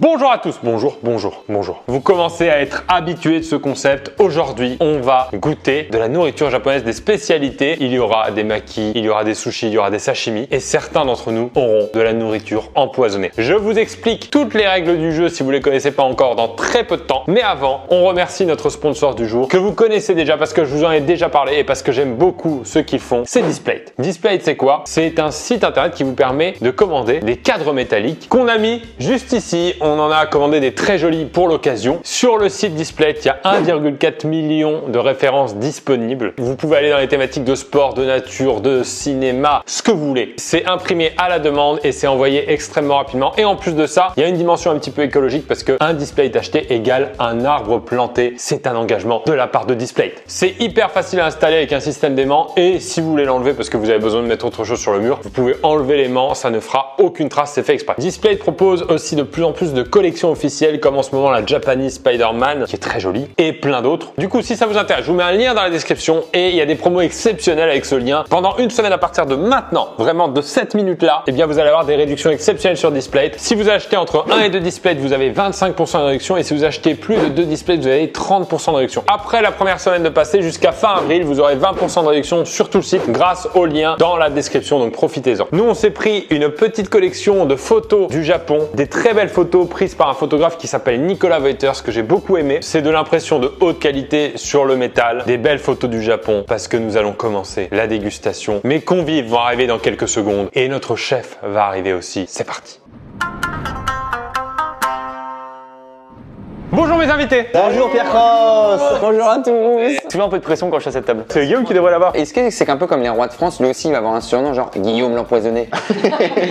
Bonjour à tous, bonjour. Vous commencez à être habitués de ce concept. Aujourd'hui, on va goûter de la nourriture japonaise, des spécialités. Il y aura des makis, il y aura des sushis, il y aura des sashimi. Et certains d'entre nous auront de la nourriture empoisonnée. Je vous explique toutes les règles du jeu si vous ne les connaissez pas encore dans très peu de temps. Mais avant, on remercie notre sponsor du jour que vous connaissez déjà parce que je vous en ai déjà parlé et parce que j'aime beaucoup ce qu'ils font. C'est Displate. Displate, c'est quoi? C'est un site internet qui vous permet de commander des cadres métalliques qu'on a mis juste ici. On en a commandé des très jolis pour l'occasion. Sur le site Displate, il y a 1,4 million de références disponibles. Vous pouvez aller dans les thématiques de sport, de nature, de cinéma, ce que vous voulez. C'est imprimé à la demande et c'est envoyé extrêmement rapidement. Et en plus de ça, il y a une dimension un petit peu écologique parce qu'un Displate acheté égale un arbre planté. C'est un engagement de la part de Displate. C'est hyper facile à installer avec un système d'aimant et si vous voulez l'enlever parce que vous avez besoin de mettre autre chose sur le mur, vous pouvez enlever l'aimant, ça ne fera aucune trace, c'est fait exprès. Displate propose aussi de plus en plus de collections officielles comme en ce moment la Japanese Spider-Man qui est très jolie et plein d'autres. Du coup, si ça vous intéresse, je vous mets un lien dans la description et il y a des promos exceptionnelles avec ce lien. Pendant une semaine à partir de maintenant, vraiment de cette minute là, eh bien vous allez avoir des réductions exceptionnelles sur Displate. Si vous achetez entre 1 et 2 Displates, vous avez 25% de réduction et si vous achetez plus de 2 Displates, vous avez 30% de réduction. Après la première semaine de passé jusqu'à fin avril, vous aurez 20% de réduction sur tout le site grâce au lien dans la description, donc profitez-en. Nous, on s'est pris une petite collection de photos du Japon, des très belles photos prises par un photographe qui s'appelle Nicolas Voiters, que j'ai beaucoup aimé. C'est de l'impression de haute qualité sur le métal, des belles photos du Japon, parce que nous allons commencer la dégustation. Mes convives vont arriver dans quelques secondes et notre chef va arriver aussi. C'est parti. Bonjour mes invités. Bonjour Pierre Cross. Bonjour à tous. Tu mets un peu de pression quand je suis à cette table. C'est Guillaume qui devrait l'avoir. Est-ce que c'est un peu comme les rois de France, lui aussi il va avoir un surnom genre Guillaume l'empoisonné?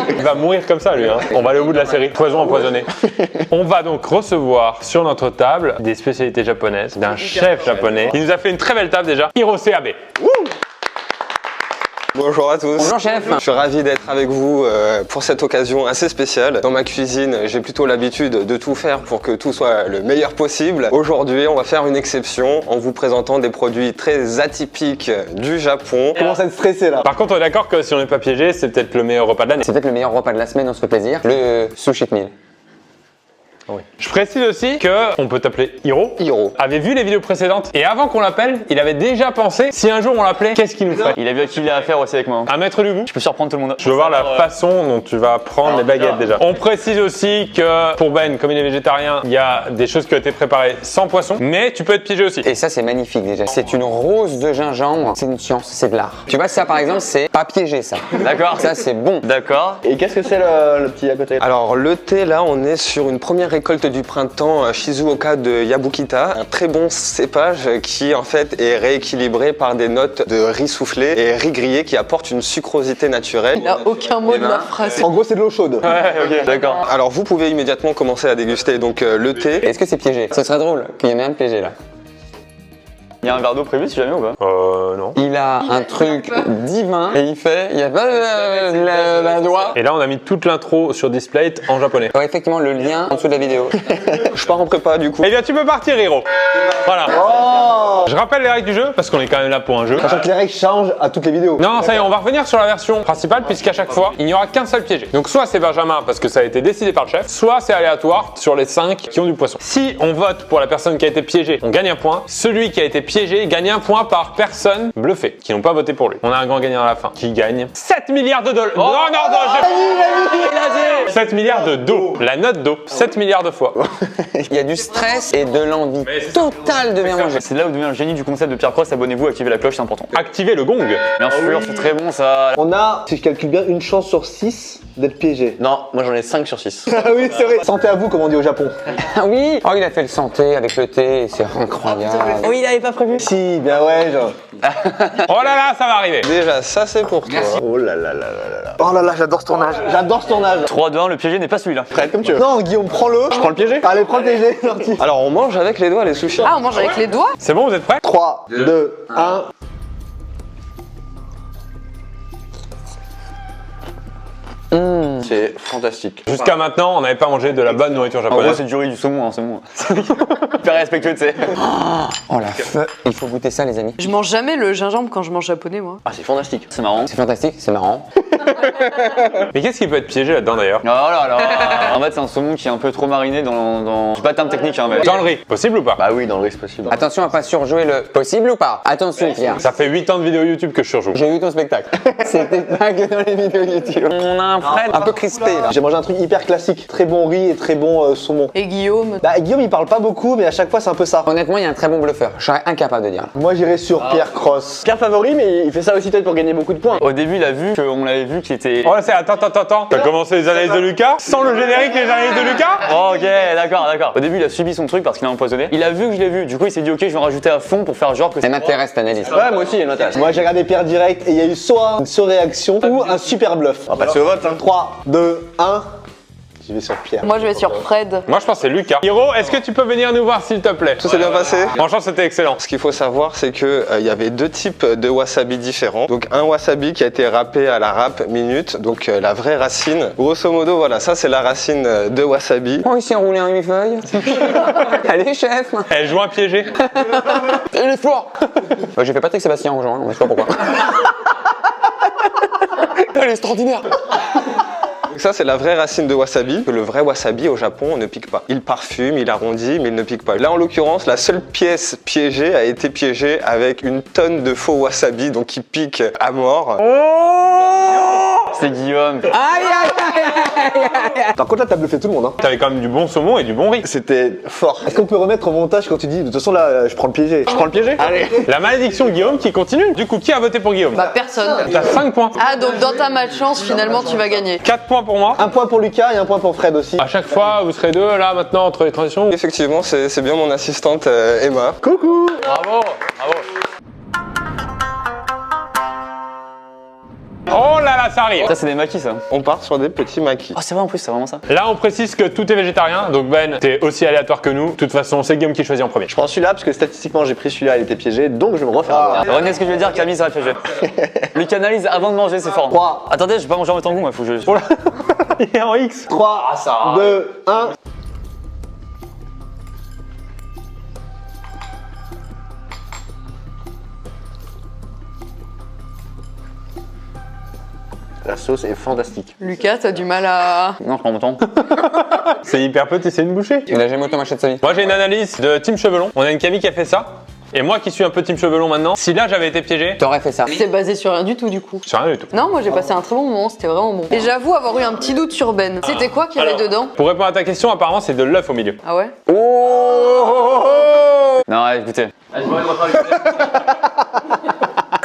Il va mourir comme ça lui, hein. On va aller au bout de la série. Poison empoisonné. On va donc recevoir sur notre table des spécialités japonaises d'un chef japonais. Il nous a fait une très belle table déjà. Hirose Abe. Bonjour à tous. Bonjour chef. Je suis ravi d'être avec vous pour cette occasion assez spéciale. Dans ma cuisine, j'ai plutôt l'habitude de tout faire pour que tout soit le meilleur possible. Aujourd'hui, on va faire une exception en vous présentant des produits très atypiques du Japon. On commence à être stressé là. Par contre, on est d'accord que si on n'est pas piégé, c'est peut-être le meilleur repas de l'année. C'est peut-être le meilleur repas de la semaine, on se fait plaisir. Le sushi meal. Oui. Je précise aussi que on peut t'appeler Hiro. Hiro. Avait vu les vidéos précédentes et avant qu'on l'appelle, il avait déjà pensé si un jour on l'appelait, qu'est-ce qu'il nous ferait? Il a vu à qui il a affaire aussi avec moi. Un maître du goût. Je peux surprendre tout le monde. Je veux voir la façon dont tu vas prendre les baguettes déjà. On précise aussi que pour Ben, comme il est végétarien, il y a des choses qui ont été préparées sans poisson, mais tu peux être piégé aussi. Et ça c'est magnifique déjà. C'est une rose de gingembre. C'est une science, c'est de l'art. Tu vois ça par exemple, c'est pas piégé ça. D'accord. Ça c'est bon. D'accord. Et qu'est-ce que c'est le petit à côté? Alors le thé, là, on est sur une première récolte du printemps Shizuoka de Yabukita, un très bon cépage qui en fait est rééquilibré par des notes de riz soufflé et riz grillé qui apportent une sucrosité naturelle. Il n'a aucun mot de la phrase. En gros, c'est de l'eau chaude. Ouais, ok, d'accord. Alors vous pouvez immédiatement commencer à déguster donc le thé. Est-ce que c'est piégé? Ce serait drôle qu'il y en ait un piégé là. Il y a un verre d'eau prévu si jamais ou pas? Non. Il a un truc divin et il y a pas un doigt. Et là, on a mis toute l'intro sur Displate en japonais. Ouais, effectivement, le lien en dessous de la vidéo. Je pars en prépa du coup. Eh bien, tu peux partir, Hiro. Voilà. Je rappelle les règles du jeu parce qu'on est quand même là pour un jeu. Sachant que les règles changent à toutes les vidéos. Non, ça y est, on va revenir sur la version principale puisqu'à chaque fois, il n'y aura qu'un seul piégé. Donc soit c'est Benjamin parce que ça a été décidé par le chef, soit c'est aléatoire sur les 5 qui ont du poisson. Si on vote pour la personne qui a été piégée, on gagne un point. Celui qui a été piégé gagne un point par personne bluffée, qui n'ont pas voté pour lui. On a un grand gagnant à la fin qui gagne 7 milliards de dollars. Non, j'ai 7 milliards de dos. La note d'eau. 7 milliards de fois. Il y a du stress et de l'envie totale de bien manger. C'est là où devient le génie du concept de Pierre Cross. Abonnez-vous, activez la cloche, c'est important. Activez le gong. Bien sûr, c'est très bon ça. On a, si je calcule bien, une chance sur 6 d'être piégé. Non, moi j'en ai 5 sur 6. Ah oui, c'est vrai. Santé à vous, comme on dit au Japon. Ah oui. Oh, il a fait le santé avec le thé, c'est incroyable. Oui, il n'avait pas prévu. Si, bien ouais, genre. Oh là là, ça va arriver. Déjà, ça c'est pour toi. Oh là là là là là. Oh là là, j'adore ce tournage. J'adore ce tournage. 3, 2, 1, le piégé n'est pas celui-là. Prête comme tu veux. Non, Guillaume, prends-le. Je prends le piégé. Allez, prends le piégé, sorti. Alors on mange avec les doigts les sushis. Ah, on mange avec les doigts? C'est bon, vous êtes prêts? 3, 2, 1. C'est fantastique. Jusqu'à maintenant, on n'avait pas mangé de la bonne nourriture En gros, japonaise. c'est du riz, du saumon, hein, c'est bon. Hyper respectueux, tu sais. Oh la feu. Il faut goûter ça, les amis. Je mange jamais le gingembre quand je mange japonais, moi. Ah, c'est fantastique. C'est marrant. C'est fantastique, c'est marrant. Mais qu'est-ce qui peut être piégé là-dedans d'ailleurs? Oh là là. En fait, c'est un saumon qui est un peu trop mariné dans... J'ai pas de terme technique, hein, mais... Dans le riz, possible ou pas? Bah oui, dans le riz, c'est possible. Attention à pas surjouer le possible ou pas. Attention, Pierre. Ça fait 8 ans de vidéos YouTube que je surjoue. J'ai vu ton spectacle. C'était pas que dans les vidéos YouTube. On a un Fred un peu crispé là. J'ai mangé un truc hyper classique, très bon riz et très bon saumon. Et Guillaume. Bah Guillaume il parle pas beaucoup mais à chaque fois c'est un peu ça. Honnêtement, il y a un très bon bluffeur. Je serais incapable de dire. Moi j'irais sur Pierre Cross. Pierre favori mais il fait ça aussi peut-être pour gagner beaucoup de points. Au début, il a vu qu'on l'avait vu qu'il était... Oh là, c'est attends. T'as commencé les analyses de Lucas? Sans le générique, les analyses de Lucas? Oh, ok, d'accord. Au début, il a subi son truc parce qu'il a empoisonné. Il a vu que je l'ai vu. Du coup, il s'est dit, ok, je vais en rajouter à fond pour faire genre que Ça m'intéresse cette analyse. Ouais moi aussi il y a une note. Moi j'ai regardé Pierre direct et il y a eu soit une surréaction ou un super bluff. On va passer au vote. 3, 2, 1. J'y vais sur Pierre. Moi, je vais sur Fred. Moi, je pense que c'est Lucas. Hiro, est-ce que tu peux venir nous voir s'il te plaît? Tout s'est bien passé. Franchement, c'était excellent. Ce qu'il faut savoir, c'est que il y avait deux types de wasabi différents. Donc un wasabi qui a été râpé à la râpe minute, donc la vraie racine. Grosso modo, voilà, ça c'est la racine de wasabi. Oh, il s'est enroulé en 8 feuilles. Allez, chef. Elle joue un piégé. Il est fort. J'ai fait Patrick Sébastien en jouant, je sais pas pourquoi. Elle est extraordinaire. Donc ça c'est la vraie racine de wasabi. Le vrai wasabi au Japon ne pique pas. Il parfume, il arrondit, mais il ne pique pas. Là en l'occurrence, la seule pièce piégée a été piégée avec une tonne de faux wasabi, donc qui pique à mort. c'est Guillaume. Par contre là t'as bluffé tout le monde hein. T'avais quand même du bon saumon et du bon riz. C'était fort. Est-ce qu'on peut remettre au montage quand tu dis de toute façon là je prends le piégé. Je prends le piégé. Allez. La malédiction de Guillaume qui continue. Du coup, qui a voté pour Guillaume? Bah, personne. T'as 5 points. Ah, donc dans ta malchance, finalement, tu vas gagner. 4 points pour moi. Un point pour Lucas et un point pour Fred aussi. À chaque fois, vous serez deux là maintenant entre les transitions. Effectivement, c'est bien mon assistante Emma. Coucou. Bravo. Oh là là, ça arrive. Ça, c'est des maquis, ça. On part sur des petits maquis. Oh, c'est vrai en plus, c'est vraiment ça. Là, on précise que tout est végétarien. Donc Ben, t'es aussi aléatoire que nous. De toute façon, c'est Guillaume qui choisit en premier. Je prends celui-là parce que statistiquement j'ai pris celui-là, il était piégé donc je vais me refaire avoir. René, ce que je veux dire, Camille, ça va piéger. Lui canalise avant de manger, c'est fort. 3, Attendez, je vais pas manger en même temps que vous, moi, faut que je. Oh là, il est en X. 3, 2, 1. La sauce est fantastique. Lucas, t'as du mal à. Non, je prends mon temps. C'est hyper petit, c'est une bouchée. Il a jamais autant mâché de sa vie. Moi, j'ai une analyse de Team Chevelon. On a une Camille qui a fait ça. Et moi qui suis un peu Team Chevelon maintenant, si là j'avais été piégé, T'aurais fait ça. C'est basé sur rien du tout, du coup. c'est rien du tout. Non, moi j'ai passé un très bon moment, c'était vraiment bon. Et j'avoue avoir eu un petit doute sur Ben. C'était quoi qu'il y avait dedans? Pour répondre à ta question, apparemment c'est de l'œuf au milieu. Ah ouais? Non, ouais, écoutez.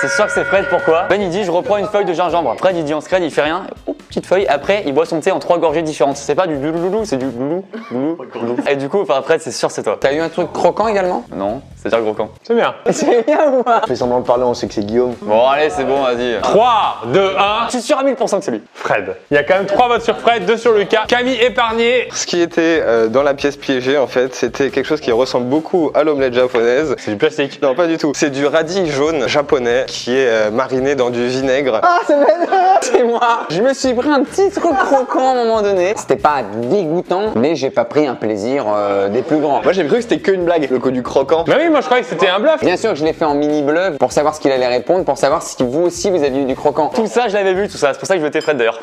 C'est sûr que c'est Fred, pourquoi? Ben il dit je reprends une feuille de gingembre. Fred il dit on se craigne, il fait rien. Oh, petite feuille. Après il boit son thé en 3 gorgées différentes. C'est pas du louloulou, c'est du loulou. Et du coup, enfin Fred c'est sûr c'est toi. T'as eu un truc croquant également? Non, c'est déjà gros camp. C'est bien. C'est bien ou pas? Je fais semblant de parler, on sait que c'est Guillaume. Bon allez c'est bon, vas-y. 3, 2, 1. Je suis sûr à 1000% que c'est lui. Fred. Il y a quand même 3 votes sur Fred, 2 sur Lucas. Camille épargnée. Ce qui était dans la pièce piégée, en fait, c'était quelque chose qui ressemble beaucoup à l'omelette japonaise. C'est du plastique. Non, pas du tout. C'est du radis jaune japonais qui est mariné dans du vinaigre. C'est moi. Je me suis pris un petit truc croquant à un moment donné. C'était pas dégoûtant, mais j'ai pas pris un plaisir des plus grands. Moi j'ai cru que c'était que une blague, le coup du croquant. Bah oui, moi je croyais que c'était un bluff. Bien sûr que je l'ai fait en mini bluff pour savoir ce qu'il allait répondre, pour savoir si vous aussi vous aviez eu du croquant. Tout ça je l'avais vu, tout ça. C'est pour ça que je votais Fred d'ailleurs.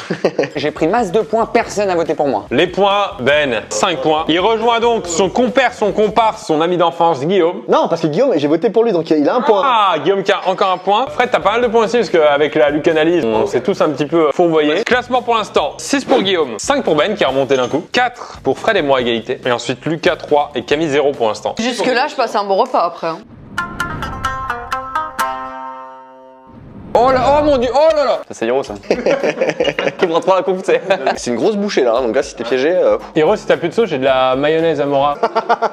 J'ai pris masse de points, personne n'a voté pour moi. Les points, Ben, 5 points. Il rejoint donc son compère, son comparse, son ami d'enfance, Guillaume. Non, parce que Guillaume, j'ai voté pour lui donc il a un point. Ah, Guillaume qui a encore un point. Fred, t'as pas mal de points aussi parce qu'avec la Luc Analyse, on s'est tous un petit peu fourvoyés. Classement pour l'instant, 6 pour Guillaume, 5 pour Ben qui a remonté d'un coup, 4 pour Fred et moi égalité. Et ensuite Lucas 3 et Camille 0 pour l'instant. Jusque-là, je passais un bon repas après. Hein. Oh là, oh mon dieu, oh là là. Ça c'est Hiro ça. Qui prend trop la coupe, tu sais. C'est une grosse bouchée là, donc là si t'es piégé. Hiro, si t'as plus de sauce, j'ai de la mayonnaise Amora.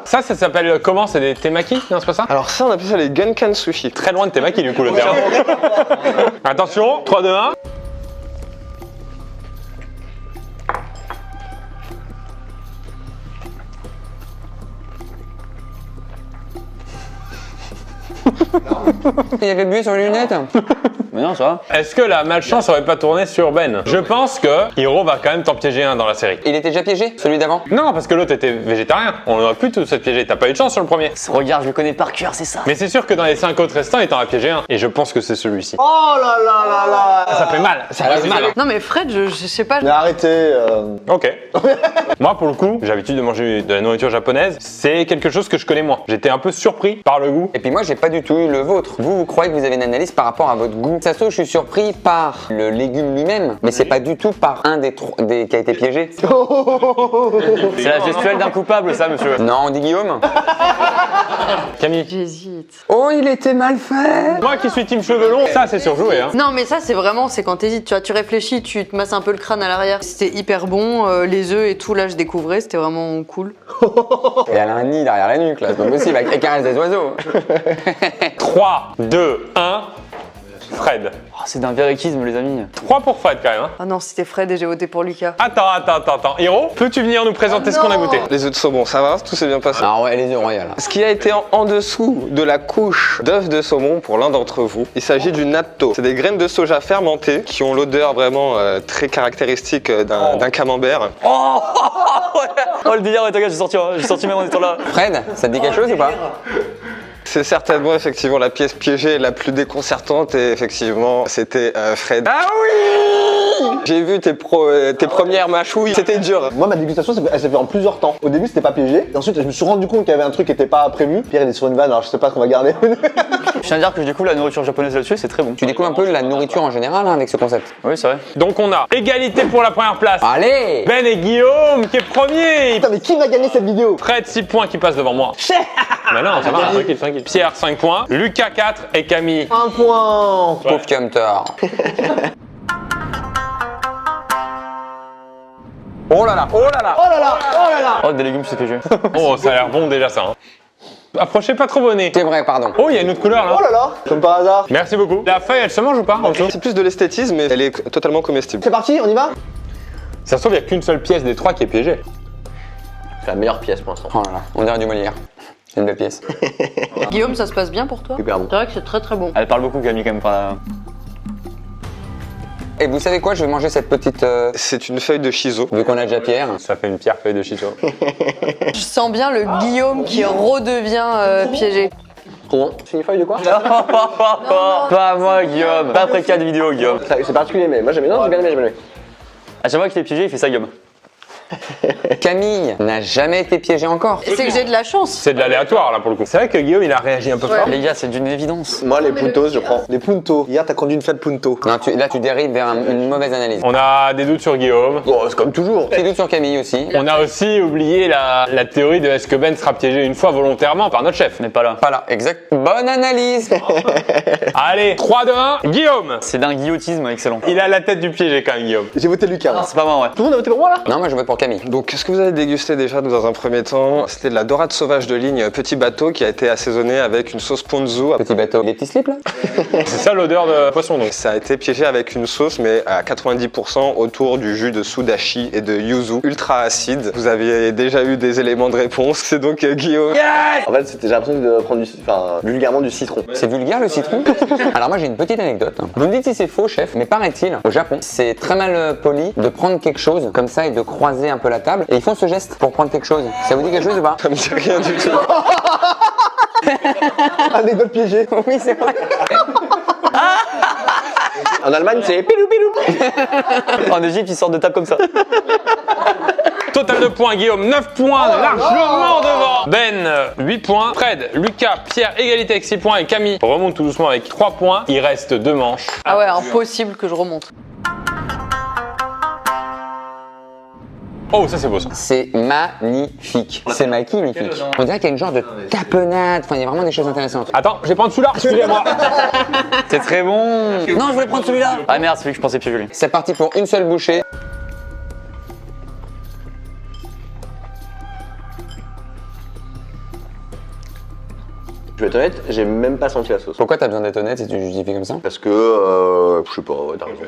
ça s'appelle comment? C'est des temaki? Non, c'est pas ça? Alors ça, on appelle ça les gunkan sushi. Très loin de temaki du coup le terme. Attention, 3, 2, 1. Il y avait bué sur les lunettes. Mais non, ça va. Est-ce que la malchance aurait pas tourné sur Ben? Je pense que Hiro va quand même t'en piéger un dans la série. Il était déjà piégé, celui d'avant? Non, parce que l'autre était végétarien. On aurait pu tous être piégés. T'as pas eu de chance sur le premier. Regarde, je le connais par cœur, c'est ça. Mais c'est sûr que dans les 5 autres restants, il t'en a piégé un. Et je pense que c'est celui-ci. Oh là là là là. Ça fait mal. Ça fait mal. Non mais Fred, je sais pas. Mais arrêtez. Ok. Moi, pour le coup, j'ai l'habitude de manger de la nourriture japonaise. C'est quelque chose que je connais moins. J'étais un peu surpris par le goût. Et puis moi, j'ai pas du tout eu le vôtre. Vous croyez que vous avez une analyse par rapport à votre goût. Ça se trouve, je suis surpris par le légume lui-même, mais c'est pas du tout par un des qui a été piégé. C'est la gestuelle d'un coupable, ça, monsieur. Non, on dit Guillaume. Camille. J'hésite. Oh, il était mal fait. Moi qui suis team cheveux longs, ça c'est surjoué. Hein. Non mais ça c'est vraiment, c'est quand t'hésites, tu vois, tu réfléchis, tu te masses un peu le crâne à l'arrière. C'était hyper bon, les œufs et tout là je découvrais, c'était vraiment cool. Et elle a un nid derrière la nuque là, c'est pas possible. Elle caresse des oiseaux. 3, 2, 1. Fred. Oh, c'est d'un vériquisme, les amis. 3 pour Fred quand même. Hein. Ah non, c'était Fred et j'ai voté pour Lucas. Attends. Hiro, peux-tu venir nous présenter ce qu'on a goûté? Les œufs de saumon, ça va? Tout s'est bien passé. Ah ouais, les œufs royales. Ce qui a été en dessous de la couche d'œufs de saumon pour l'un d'entre vous, il s'agit du natto. C'est des graines de soja fermentées qui ont l'odeur vraiment très caractéristique d'un camembert. Oh, le délire, ouais, t'inquiète, j'ai sorti même en étant là. Fred, ça te dit quelque chose ou pas? C'est certainement effectivement la pièce piégée la plus déconcertante et effectivement c'était Fred. Ah oui! J'ai vu tes premières mâchouilles, c'était dur. Moi, ma dégustation, elle s'est fait en plusieurs temps. Au début, c'était pas piégé. Et ensuite, je me suis rendu compte qu'il y avait un truc qui était pas prévu. Pierre, il est sur une vanne, alors je sais pas ce qu'on va garder. Je tiens à dire que je découvre la nourriture japonaise là-dessus, c'est très bon. Tu découvres un peu la nourriture en général hein, avec ce concept. Oui, c'est vrai. Donc on a égalité pour la première place. Allez! Ben et Guillaume qui est premier. Putain, mais qui va gagner cette vidéo? Fred 6 points qui passe devant moi. Mais non, ça va, tranquille. Pierre 5 points, Lucas 4 et Camille. 1 point. Pauvre Camtar. Oh là là, oh là là. Oh là là, oh là là. Oh, des légumes, c'est piégé. Oh, ça a l'air bon déjà ça. Hein. Approchez pas trop vos nez. C'est vrai, pardon. Oh, il y a une autre couleur là. Oh là là, comme par hasard. Merci beaucoup. La feuille, elle se mange ou pas en dessous? C'est plus de l'esthétisme mais elle est totalement comestible. C'est parti, on y va? Ça se trouve, il n'y a qu'une seule pièce des 3 qui est piégée. C'est la meilleure pièce pour l'instant. Oh là là, on dirait du Molière. C'est une belle pièce. Guillaume, ça se passe bien pour toi? Super bon. C'est vrai que c'est très très bon. Elle parle beaucoup, Camille, quand même. Enfin, Et vous savez quoi, je vais manger cette petite... C'est une feuille de shiso. Vu qu'on a déjà Pierre. Ça fait une pierre feuille de chicho. Je sens bien le Guillaume qui redevient piégé. Trop bon. C'est une feuille de quoi? pas moi, Guillaume. Pas après 4 vidéos, Guillaume. C'est particulier, mais moi j'aime bien, j'ai bien aimé. À chaque fois qu'il est piégé, il fait ça, Guillaume. Camille n'a jamais été piégée encore. Et c'est que j'ai de la chance. C'est de l'aléatoire là pour le coup. C'est vrai que Guillaume il a réagi un peu Ouais. fort. Les gars, c'est d'une évidence. Moi, les puntos, je prends. Les puntos. Hier, t'as conduit une Fiat Punto. Non, là tu dérives vers une mauvaise analyse. On a des doutes sur Guillaume. Bon, c'est comme toujours. Petit doute sur Camille aussi. On a aussi oublié la théorie de est-ce que Ben sera piégé une fois volontairement par notre chef. On n'est pas là. Voilà, exact. Bonne analyse. Allez, 3, 2, 1, Guillaume. C'est d'un guillotisme excellent. Il a la tête du piégé quand même Guillaume. J'ai voté Lucas. moi. C'est pas moi, ouais. Tout le monde a voté pour moi là? Non, moi je vote pour Camille. Donc ce que vous avez dégusté déjà dans un premier temps, c'était de la dorade sauvage de ligne petit bateau qui a été assaisonnée avec une sauce ponzu. Petit bateau. Les petits slips là? C'est ça l'odeur de poisson donc. Ça a été piégé avec une sauce mais à 90% autour du jus de sudashi et de yuzu ultra acide. Vous aviez déjà eu des éléments de réponse, c'est donc Guillaume. En fait, j'ai l'impression de prendre vulgairement du citron. C'est vulgaire le citron? Alors moi j'ai une petite anecdote. Vous me dites si c'est faux chef, mais paraît-il, au Japon, c'est très mal poli de prendre quelque chose comme ça et de croiser un peu la table. Et ils font ce geste pour prendre quelque chose. Ça vous dit quelque chose ou pas? Ça me dit rien du tout. Anecdote piégée. Oui, c'est vrai. En Allemagne, c'est pilou pilou. En Égypte, ils sortent de table comme ça. Total de points, Guillaume 9 points, largement devant. Ben 8 points, Fred, Lucas, Pierre égalité avec 6 points et Camille remonte tout doucement avec 3 points. Il reste 2 manches. Ah ouais, impossible que je remonte. Oh, ça c'est beau ça. C'est magnifique. C'est magnifique. On dirait qu'il y a une genre de tapenade. Enfin, il y a vraiment des choses intéressantes. Attends, je vais prendre celui-là, excusez-moi. C'est très bon. Non, je voulais prendre celui-là. Ah merde, celui que je pensais piéger lui. C'est parti pour une seule bouchée. Je vais être honnête, j'ai même pas senti la sauce. Pourquoi t'as besoin d'être honnête si tu justifies comme ça? Parce que, je sais pas, ouais, t'as raison.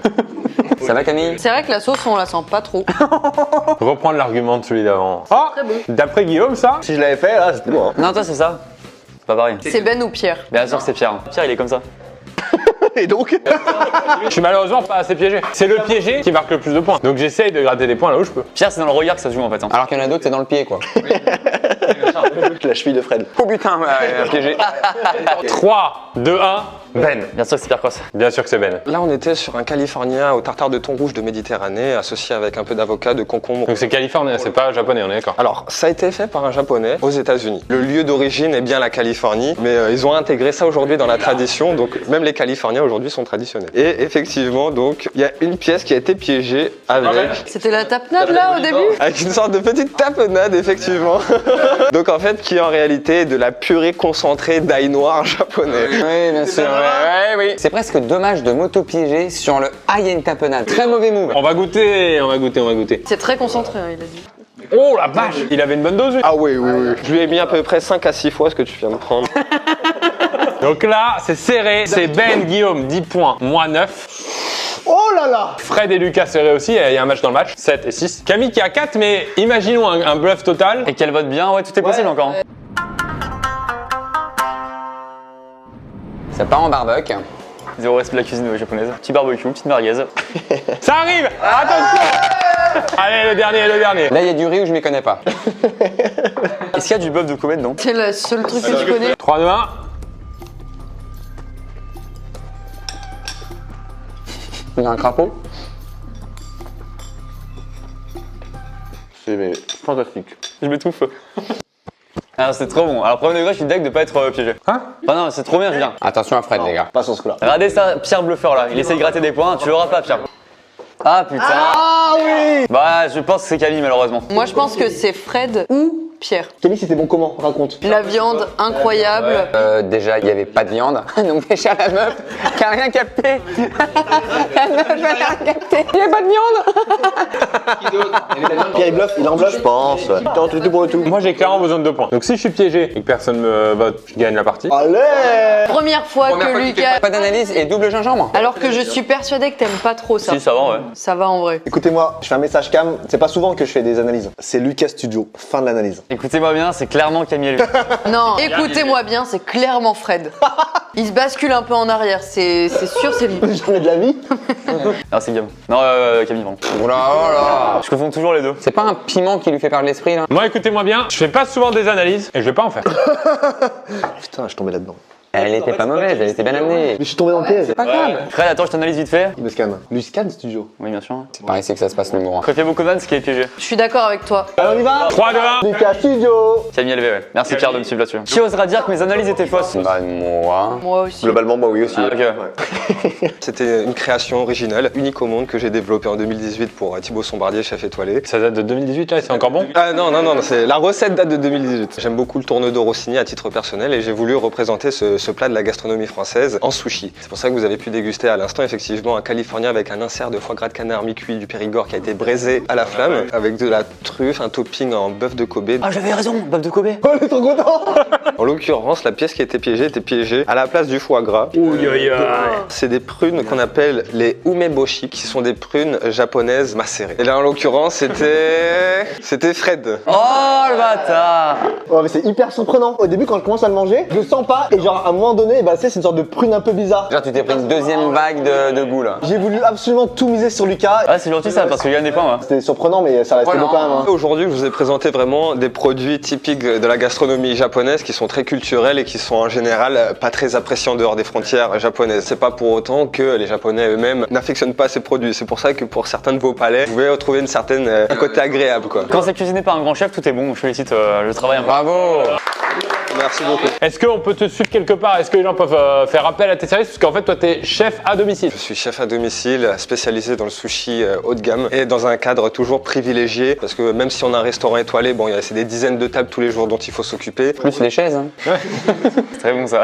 Ça va Camille? C'est vrai que la sauce, on la sent pas trop. Reprendre l'argument de celui d'avant. Oh, Très bon. d'après Guillaume ça. Si je l'avais fait, là, c'était bon. Hein. Non, toi, c'est ça. C'est pas pareil. C'est Ben ou Pierre? Bien sûr que c'est Pierre. Pierre, il est comme ça. Et donc Je suis malheureusement pas assez piégé. C'est le piégé qui marque le plus de points. Donc j'essaye de gratter des points là où je peux. Pierre, c'est dans le regard que ça se joue en fait. Hein. Alors qu'il y en a d'autres, c'est dans le pied, quoi. La cheville de Fred. Oh putain, ouais, piégé. 3, 2, 1, Ben. Bien sûr que c'est Pierre Cross. Bien sûr que c'est Ben. Là, on était sur un californien au tartare de thon rouge de Méditerranée, associé avec un peu d'avocat, de concombre. Donc c'est californien, c'est pas japonais, on est d'accord. Alors, ça a été fait par un japonais aux États-Unis. Le lieu d'origine est bien la Californie, mais ils ont intégré ça aujourd'hui dans la tradition, donc même les Californiens aujourd'hui sont traditionnels. Et effectivement, donc, il y a une pièce qui a été piégée avec C'était la tapenade là au début? avec une sorte de petite tapenade, effectivement. Donc en fait, qui est en réalité de la purée concentrée d'ail noir japonais. Oui, bien sûr. Ouais, oui. C'est presque dommage de m'auto-piéger sur le ah, il y a une tapenade. Très mauvais move. On va goûter, on va goûter, on va goûter. C'est très concentré, hein, il a dit. Oh la vache, il avait une bonne dose lui. Ah oui, oui, oui. Je lui ai mis à peu près 5 à 6 fois ce que tu viens de prendre. Donc là, c'est serré. C'est Ben, Guillaume, 10 points, moi 9. Oh là là. Fred et Lucas serré aussi, il y a un match dans le match, 7 et 6. Camille qui a 4, mais imaginons un bluff total. Et qu'elle vote bien, ouais, tout est possible encore. Hein. Ça part en barbecue. Zéro respect de la cuisine japonaise. Petit barbecue, petite merguez. Ça arrive. Attention. Allez, le dernier, le dernier. Là, il y a du riz où je m'y connais pas. Est-ce qu'il y a du bœuf de Kobe dedans? C'est le seul truc que tu connais. 3, 2, 1. Il y a un crapaud. C'est fantastique. Je m'étouffe. Alors c'est trop bon. Alors premier degré, je suis deg de pas être piégé. Hein? Ah non, c'est trop bien, Julien. Attention à Fred, les gars. Pas sur ce coup-là. Regardez ça, Pierre bluffeur là. Il essaie de gratter des points. Tu l'auras pas, Pierre. Ah putain. Ah oui. Bah, je pense que c'est Camille malheureusement. Moi je pense que c'est Fred ou Pierre. Camille, c'était bon comment? Raconte. La viande incroyable. Déjà, il n'y avait pas de viande. Donc déjà, la meuf qui a rien capté. La meuf, elle a rien capté. Il n'y avait pas de viande. Pierre, il bluffe, il en bluffe. Je pense. T'es en tout pour le tout. Moi j'ai clairement besoin de 2 points. Donc si je suis piégé et que personne me vote, je gagne la partie. Allez. Première fois que Lucas. Pas d'analyse et double gingembre. Alors que je suis persuadée que t'aimes pas trop ça. Si, ça va, ouais. Ça va en vrai. Écoutez-moi, je fais un message cam. C'est pas souvent que je fais des analyses. C'est Lucas Studio. Fin de l'analyse. Écoutez-moi bien, c'est clairement Camille et lui. Non, écoutez-moi bien, c'est clairement Fred. Il se bascule un peu en arrière, c'est sûr, c'est lui. Jamais de la vie. Non, c'est Guillaume. Non, Camille, pardon. Oh là, oh là. Je confonds toujours les deux. C'est pas un piment qui lui fait perdre l'esprit, là? Moi écoutez-moi bien, je fais pas souvent des analyses et je vais pas en faire. Putain, je suis tombé là-dedans. Elle était pas mauvaise, elle était bien amenée. Mais je suis tombé dans le piège. C'est pas grave. Fred, attends, je t'analyse vite fait. Il me scanne. Lucas Studio. Oui, bien sûr. C'est par ici que ça se passe, l'humour. Quand il y a beaucoup de vannes, c'est qui est piégé. Je suis d'accord avec toi. Allez, on y va. 3, 2, 1. Lucas Studio. Camille élevé, ouais. Merci Pierre de me suivre là-dessus. Qui osera dire que mes analyses étaient fausses? Bah, moi. Moi aussi. Globalement, moi oui aussi. Ah, ok. C'était une création originale, unique au monde, que j'ai développée en 2018 pour Thibaut Sombardier, chef étoilé. Ça date de 2018 là, c'est encore bon? Ah non, non, non, non, la recette date de 2018. J'aime beaucoup le tourne-dos Rossini à titre personnel et j'ai voulu représenter ce plat de la gastronomie française en sushi. C'est pour ça que vous avez pu déguster à l'instant effectivement un californien avec un insert de foie gras de canard mi-cuit du Périgord qui a été braisé à la flamme avec de la truffe, un topping en bœuf de Kobe. Ah, j'avais raison, bœuf de Kobe. Oh, il est trop content. En l'occurrence, la pièce qui était piégée à la place du foie gras. C'est des prunes qu'on appelle les umeboshi, qui sont des prunes japonaises macérées. Et là, en l'occurrence, c'était Fred. Oh le bâtard. Oh, mais c'est hyper surprenant. Au début, quand je commence à le manger, je le sens pas. Et genre, à un moment donné, bah, c'est une sorte de prune un peu bizarre. Genre, tu t'es pris une deuxième vague de goût, là. J'ai voulu absolument tout miser sur Lucas. Ah, c'est gentil ça, parce qu'il gagne des points, moi. C'était surprenant, mais ça restait Voilà. beau quand même. Hein. Aujourd'hui, je vous ai présenté vraiment des produits typiques de la gastronomie japonaise qui sont très culturels et qui sont en général pas très appréciés en dehors des frontières japonaises. C'est pas pour autant que les Japonais eux-mêmes n'affectionnent pas ces produits. C'est pour ça que pour certains de vos palais, vous pouvez retrouver une certaine un côté agréable, quoi. Quand c'est cuisiné par un grand chef, tout est bon. Je félicite le travail un peu. Bravo. Merci beaucoup. Est-ce qu'on peut te suivre quelque part? Est-ce que les gens peuvent faire appel à tes services? Parce qu'en fait, toi, t'es chef à domicile. Je suis chef à domicile, spécialisé dans le sushi haut de gamme et dans un cadre toujours privilégié parce que même si on a un restaurant étoilé, bon, c'est des dizaines de tables tous les jours dont il faut s'occuper. Plus les chaises, hein. C'est très bon ça.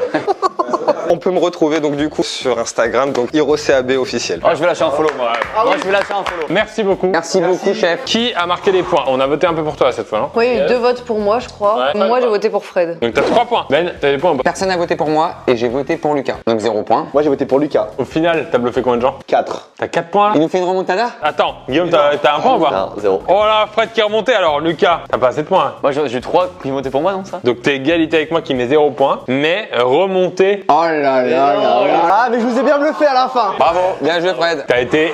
On peut me retrouver donc du coup sur Instagram, donc HiroCAB officiel. Oh, je vais lâcher un follow, moi. Moi, je vais lâcher un follow. Merci beaucoup. Merci beaucoup, chef. Qui a marqué des points? On a voté un peu pour toi cette fois, non? Oui, il y a eu 2 votes pour moi, je crois. Ouais. Moi, j'ai voté pour Fred. Donc t'as 3 points. Ben, t'as des points ou pas? Personne n'a voté pour moi et j'ai voté pour Lucas. Donc 0 points. Moi, j'ai voté pour Lucas. Au final, t'as bluffé combien de gens? 4. T'as 4 points là? Il nous fait une remontada? Attends, Guillaume, t'as un point ou pas? Non, 0. Oh là, Fred qui est remonté alors, Lucas, t'as pas assez de points. Hein. Moi, j'ai eu 3 qui votaient pour moi, non ça? Donc t'es égalité avec moi qui met 0 points, mais remonté. Oh là Ah, mais je vous ai bien bluffé à la fin. Bravo, bien joué Fred. T'as été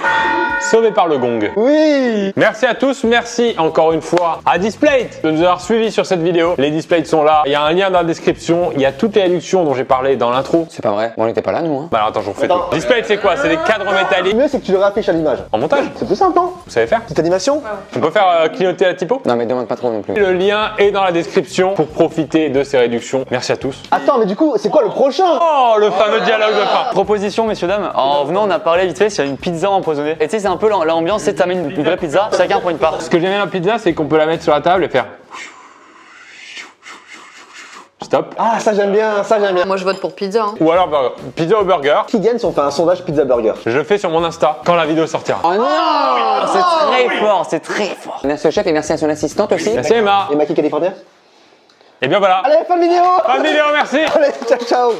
sauvé par le gong. Oui. Merci à tous, merci encore une fois à Displate de nous avoir suivis sur cette vidéo. Les Displates sont là, il y a un lien dans la description, il y a toutes les réductions dont j'ai parlé dans l'intro. C'est pas vrai, on n'était pas là nous. Hein. Bah alors attends, je vous refais Attends. tout. Displate c'est quoi? C'est des cadres Le métalliques mieux, c'est que tu le réaffiches à l'image. en montage. C'est plus simple, hein. Vous savez faire? Petite animation. On peut faire clignoter la typo? Non mais demande pas trop non plus. Le lien est dans la description pour profiter de ces réductions. Merci à tous. Attends, mais du coup, c'est quoi le prochain? Oh, le fameux dialogue de fin. Proposition, messieurs, dames. En venant, on a parlé vite fait s'il y a une pizza empoisonnée. Et tu sais, c'est un peu l'ambiance, c'est t'amènes une vraie pizza, chacun prend une part. Ce que j'aime bien dans la pizza, c'est qu'on peut la mettre sur la table et faire stop. Ah, ça j'aime bien, ça j'aime bien. Moi je vote pour pizza. Hein. Ou alors burger. Pizza ou burger. Qui gagne si on fait un sondage pizza burger? Je le fais sur mon Insta quand la vidéo sortira. Oh non. C'est très fort, c'est très fort. Merci au chef et merci à son assistante aussi. Merci Emma. Et Maki California? Et bien voilà. Allez, fin de vidéo. Bonne vidéo, merci. Allez, ciao ciao.